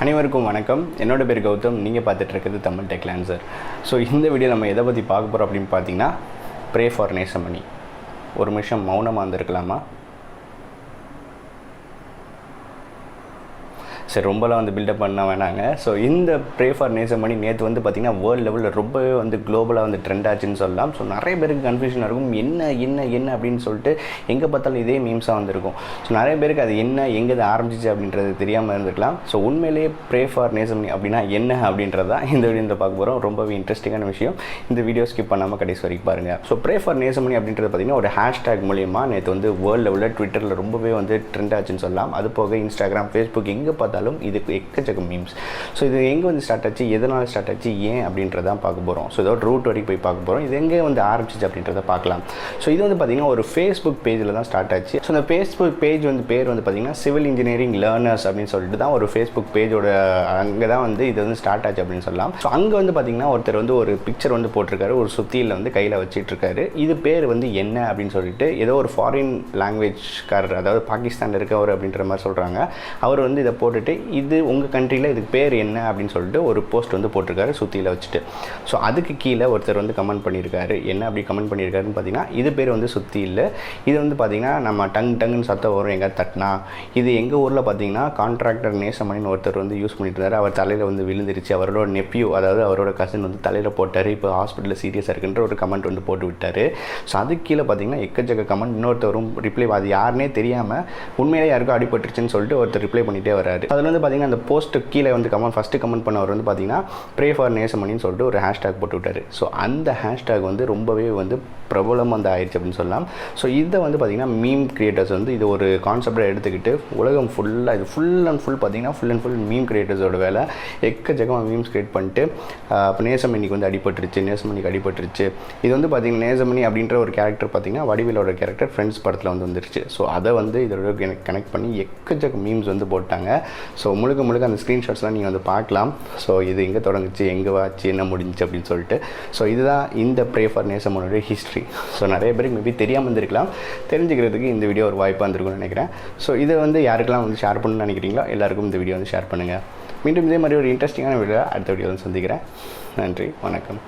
அனைவருக்கும் வணக்கம். என்னோட பேர் கௌதம். நீங்கள் பார்த்துட்டு இருக்கிறது தமிழ் TechLancer. ஸோ இந்த வீடியோ நம்ம எதை பற்றி பார்க்க போகிறோம் அப்படின்னு பார்த்தீங்கன்னா, ப்ரே ஃபார் நேசமணி. ஒரு நிமிஷம் மௌனமாக இருந்திருக்கலாமா? சரி, ரொம்பலாம் பில்டப் பண்ண வேணாங்க. ஸோ இந்த ப்ரே ஃபார் நேசமணி நேற்று பார்த்திங்கன்னா வேர்ல்டு லெவலில் ரொம்பவே குளோபலாக ட்ரெண்ட் ஆச்சுன்னு சொல்லலாம். ஸோ நிறைய பேருக்கு கன்ஃபியூஷன் இருக்கும், என்ன அப்படின்னு சொல்லிட்டு எங்கே பார்த்தாலும் இதே மீம்ஸாக வந்திருக்கும். ஸோ நிறைய பேருக்கு அது என்ன, எங்கே அது ஆரம்பிச்சிச்சு அப்படின்றது தெரியாமல் இருந்திருக்கலாம். ஸோ உண்மையிலேயே ப்ரே ஃபார் நேசமணி அப்படின்னா என்ன அப்படின்றது தான் இந்த வீடியோவில் பார்க்க போகிறோம். ரொம்பவே இன்ட்ரெஸ்டிங்கான விஷயம். இந்த வீடியோ ஸ்கிப் பண்ணாமல் கடைசி வரைக்கும் பாருங்கள். ஸோ ப்ரே ஃபார் நேசமணி அப்படின்றது பார்த்திங்கன்னா ஒரு ஹேஷ்டேக் மூலியமாக நேற்று வேர்ல்டு லெவலில் ட்விட்டரில் ரொம்பவே ட்ரெண்ட் ஆச்சுன்னு சொல்லலாம். அது போக இன்ஸ்டாகிராம், ஃபேஸ்புக் எங்கே பார்த்தாலும் இதுக்கு எக்கச்சக்க மீம்ஸ். ஸோ இது எங்கே ஸ்டார்ட் ஆச்சு, எதனால் ஸ்டார்ட் ஆச்சு, ஏன் அப்படின்றதான் பார்க்க போகிறோம். ஸோ இதோட ரூட் வரைக்கும் போய் பார்க்க போகிறோம். இது எங்கே ஆரம்பிச்சிச்சு அப்படின்றத பார்க்கலாம். ஸோ இது பார்த்திங்கன்னா ஒரு ஃபேஸ்புக் பேஜில் தான் ஸ்டார்ட் ஆச்சு. ஸோ அந்த ஃபேஸ்புக் பேஜ் பேர் பார்த்திங்கன்னா சிவில் இன்ஜினியரிங் லேர்னர்ஸ் அப்படின்னு சொல்லிட்டு தான் ஒரு ஃபேஸ்புக் பேஜோட அங்கே தான் இது ஸ்டார்ட் ஆச்சு அப்படின்னு சொல்லலாம். ஸோ அங்கே பார்த்திங்கன்னா ஒருத்தர் ஒரு பிக்சர் போட்டிருக்காரு, ஒரு சுத்தியில் கையில் வச்சிட்டு இருக்காரு. இது பேர் என்ன அப்படின்னு சொல்லிட்டு ஏதோ ஒரு ஃபாரின் லாங்குவேஜ்காரர், அதாவது பாகிஸ்தானில் இருக்கவர் அப்படின்ற மாதிரி சொல்கிறாங்க. அவர் இதை போட்டுட்டு இது உங்கள் கண்ட்ரியில் இதுக்கு பேர் என்ன அப்படின்னு சொல்லிட்டு ஒரு போஸ்ட் போட்டிருக்காரு சுத்தியில் வச்சுட்டு. ஸோ அதுக்கு கீழே ஒருத்தர் கமெண்ட் பண்ணியிருக்காரு. என்ன அப்படி கமெண்ட் பண்ணியிருக்காருன்னு பார்த்தீங்கன்னா, இது பேர் சுத்தி இல்லை, இது பார்த்தீங்கன்னா நம்ம டங்குன்னு சத்தம் வரும் எங்கே தட்டினா. இது எங்கள் ஊரில் பார்த்தீங்கன்னா கான்ட்ராக்டர் நேசமணின்னு ஒருத்தர் யூஸ் பண்ணிட்டு இருந்தார். அவர் தலையில் விழுந்துருச்சு. அவரோட நெப்யூ, அதாவது அவரோட கசின் தலையில் போட்டார். இப்போ ஹாஸ்பிட்டலில் சீரியஸாக இருக்குன்ற ஒரு கமெண்ட் போட்டு விட்டார். ஸோ அதுக்கு கீழே பார்த்தீங்கன்னா எக்கச்சக்க கமெண்ட். இன்னொருத்தரும் ரிப்ளை, அது யாருனே தெரியாமல் உண்மையிலே யாருக்கும் அடிபட்டுருச்சுன்னு சொல்லிட்டு ஒருத்தர் ரிப்ளை பண்ணிகிட்டே வராரு. அதில் பார்த்தீங்கன்னா அந்த போஸ்ட்டு கீழே ஃபஸ்ட்டு கமெண்ட் பண்ணவர் பார்த்தீங்கன்னா ப்ரே ஃபார் நேசமணின்னு சொல்லிட்டு ஒரு ஹேஷ்டேக் போட்டு விட்டார். ஸோ அந்த ஹேஷ்டேக் ரொம்பவே பிரபலம் ஆயிடுச்சு அப்படின்னு சொல்லலாம். ஸோ இதை பார்த்தீங்கன்னா மீம் கிரியேட்டர்ஸ் இது ஒரு கான்செப்டை எடுத்துக்கிட்டு உலகம் ஃபுல்லாக இது ஃபுல் அண்ட் ஃபுல் மீம் கிரியேட்டர்ஸோட வேலை. எக்கச்சக்கமாக மீம்ஸ் கிரியேட் பண்ணிட்டு இப்போ நேசமணிக்கு அடிபட்டுருச்சு, நேசமணிக்கு அடிபட்டுருச்சு. இது பார்த்தீங்கன்னா நேசமணி அப்படின்ற ஒரு கேரக்டர் பார்த்தீங்கன்னா வடிவேலோட கேரக்டர் ஃப்ரெண்ட்ஸ் படத்தில் வந்துருச்சு. ஸோ அதை இதோட கனெக்ட் பண்ணி எக்கச்சக்க மீம்ஸ் போட்டாங்க. ஸோ முழுக்க அந்த ஸ்க்ரீன்ஷாட்ஸ்லாம் நீங்கள் பார்க்கலாம். ஸோ இது எங்கே தொடங்குச்சு, எங்கே வாச்சு, என்ன முடிஞ்சிச்சு அப்படின்னு சொல்லிட்டு. ஸோ இதுதான் இந்த ப்ரே ஃபார் நேசமணியோட ஹிஸ்ட்ரி. ஸோ நிறைய பேருக்கு மேபி தெரியாமல் இருந்திருக்கலாம். தெரிஞ்சுக்கிறதுக்கு இந்த வீடியோ ஒரு வாய்ப்பாக இருந்திருக்கும்னு நினைக்கிறேன். ஸோ இதை யாருக்கெல்லாம் ஷேர் பண்ணணும்னு நினைக்கிறீங்களோ எல்லாருக்கும் இந்த வீடியோ ஷேர் பண்ணுங்கள். மீண்டும் இதே மாதிரி ஒரு இன்ட்ரெஸ்டிங்கான வீடியோ அடுத்த வீடியோ சந்திக்கிறேன். நன்றி, வணக்கம்.